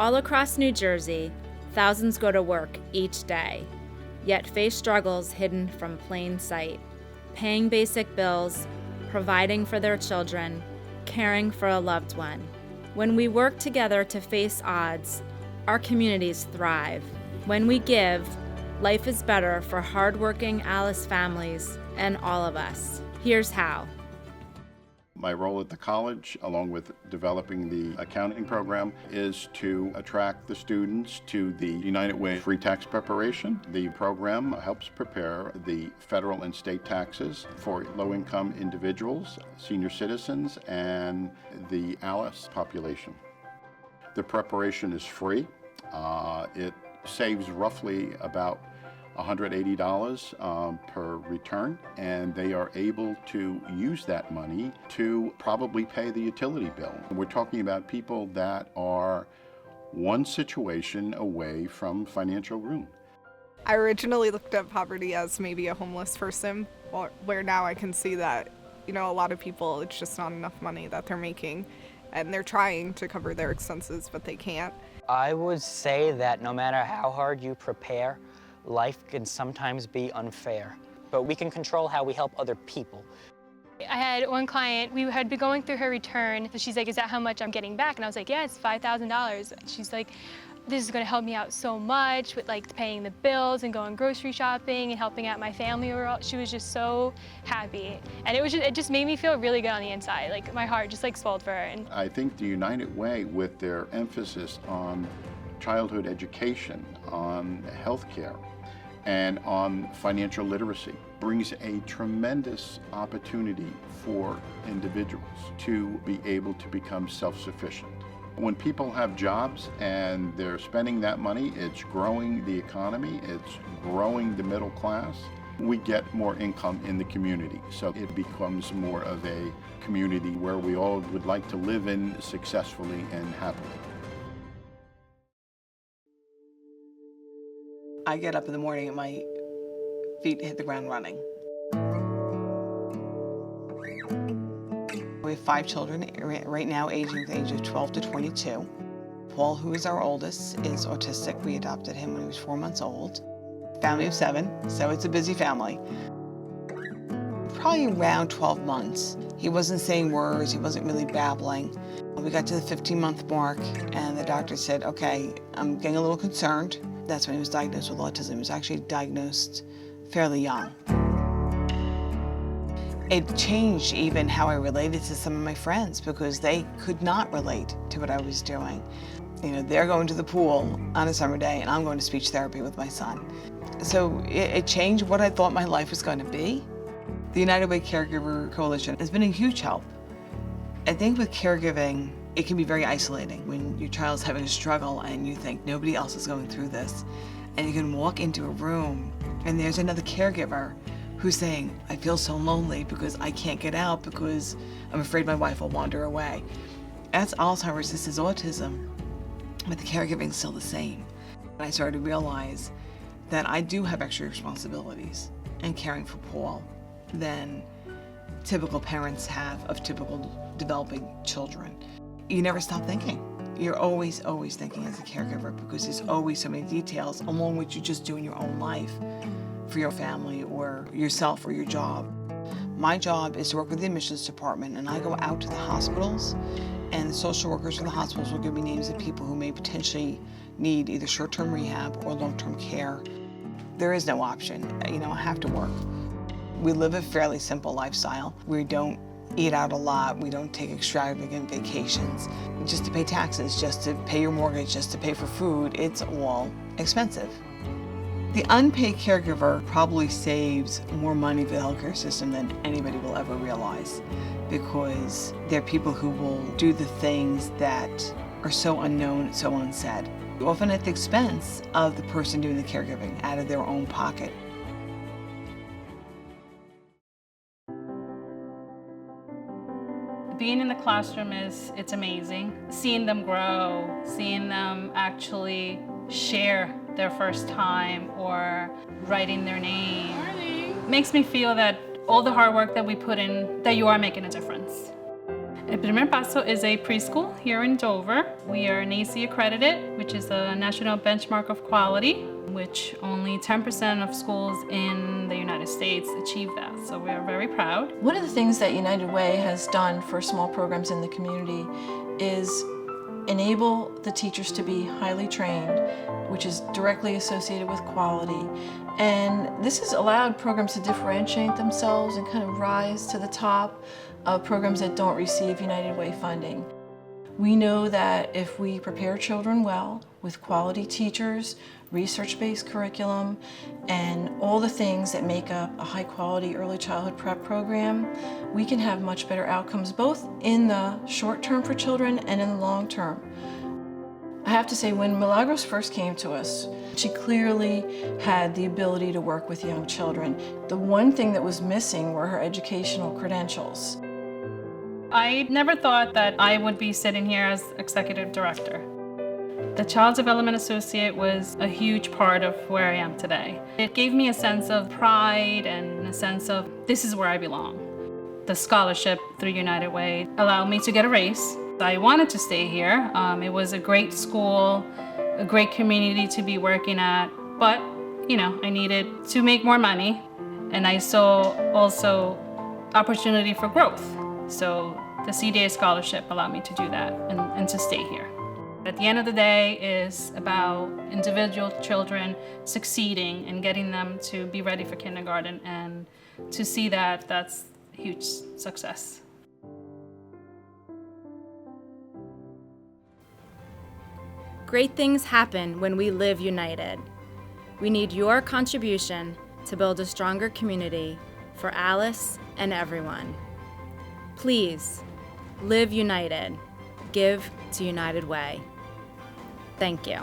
All across New Jersey, thousands go to work each day, yet face struggles hidden from plain sight. Paying basic bills, providing for their children, caring for a loved one. When we work together to face odds, our communities thrive. When we give, life is better for hardworking Alice families and all of us. Here's how. My role at the college, along with developing the accounting program, is to attract the students to the United Way free tax preparation. The program helps prepare the federal and state taxes for low-income individuals, senior citizens, and the Alice population. The preparation is free. It saves roughly about $180 per return, and they are able to use that money to probably pay the utility bill. We're talking about people that are one situation away from financial ruin. I originally looked at poverty as maybe a homeless person, where now I can see that, a lot of people, it's just not enough money that they're making, and they're trying to cover their expenses, but they can't. I would say that no matter how hard you prepare, life can sometimes be unfair, but we can control how we help other people. I had one client, we had been going through her return. She's like, is that how much I'm getting back? And I was like, yeah, it's $5,000. She's like, this is gonna help me out so much with paying the bills and going grocery shopping and helping out my family overall. She was just so happy. And it just made me feel really good on the inside. My heart just swelled for her. And I think the United Way, with their emphasis on childhood education, on healthcare, and on financial literacy, brings a tremendous opportunity for individuals to be able to become self-sufficient. When people have jobs and they're spending that money, it's growing the economy, it's growing the middle class. We get more income in the community, so it becomes more of a community where we all would like to live in successfully and happily. I get up in the morning and my feet hit the ground running. We have 5 children right now, aging the age of 12 to 22. Paul, who is our oldest, is autistic. We adopted him when he was 4 months old. Family of 7, so it's a busy family. Probably around 12 months, he wasn't saying words, he wasn't really babbling. We got to the 15-month mark and the doctor said, okay, I'm getting a little concerned. That's when he was diagnosed with autism. He was actually diagnosed fairly young. It changed even how I related to some of my friends because they could not relate to what I was doing. They're going to the pool on a summer day and I'm going to speech therapy with my son. So it changed what I thought my life was going to be. The United Way Caregiver Coalition has been a huge help. I think with caregiving, it can be very isolating when your child's having a struggle and you think nobody else is going through this. And you can walk into a room and there's another caregiver who's saying, I feel so lonely because I can't get out because I'm afraid my wife will wander away. That's Alzheimer's, this is autism, but the caregiving is still the same. And I started to realize that I do have extra responsibilities in caring for Paul than typical parents have of typical developing children. You never stop thinking. You're always thinking as a caregiver because there's always so many details along with you just doing your own life for your family or yourself or your job. My job is to work with the admissions department and I go out to the hospitals and the social workers from the hospitals will give me names of people who may potentially need either short-term rehab or long-term care. There is no option. I have to work. We live a fairly simple lifestyle. We don't eat out a lot. We don't take extravagant vacations. Just to pay taxes, just to pay your mortgage, just to pay for food, it's all expensive. The unpaid caregiver probably saves more money for the healthcare system than anybody will ever realize because they're people who will do the things that are so unknown, so unsaid, often at the expense of the person doing the caregiving out of their own pocket. Being in the classroom it's amazing. Seeing them grow, seeing them actually share their first time or writing their name makes me feel that all the hard work that we put in, that you are making a difference. El Primer Paso is a preschool here in Dover. We are NACE accredited, which is a national benchmark of quality, which only 10% of schools in the United States achieve that. So we are very proud. One of the things that United Way has done for small programs in the community is enable the teachers to be highly trained, which is directly associated with quality. And this has allowed programs to differentiate themselves and kind of rise to the top of programs that don't receive United Way funding. We know that if we prepare children well with quality teachers, research-based curriculum, and all the things that make up a high-quality early childhood prep program, we can have much better outcomes both in the short term for children and in the long term. I have to say, when Milagros first came to us, she clearly had the ability to work with young children. The one thing that was missing were her educational credentials. I never thought that I would be sitting here as executive director. The Child Development Associate was a huge part of where I am today. It gave me a sense of pride and a sense of this is where I belong. The scholarship through United Way allowed me to get a raise. I wanted to stay here. It was a great school, a great community to be working at, but I needed to make more money, and I saw also opportunity for growth. So the CDA scholarship allowed me to do that and to stay here. At the end of the day, is about individual children succeeding and getting them to be ready for kindergarten, and to see that, that's a huge success. Great things happen when we live united. We need your contribution to build a stronger community for Alice and everyone. Please, live united. Give to United Way. Thank you.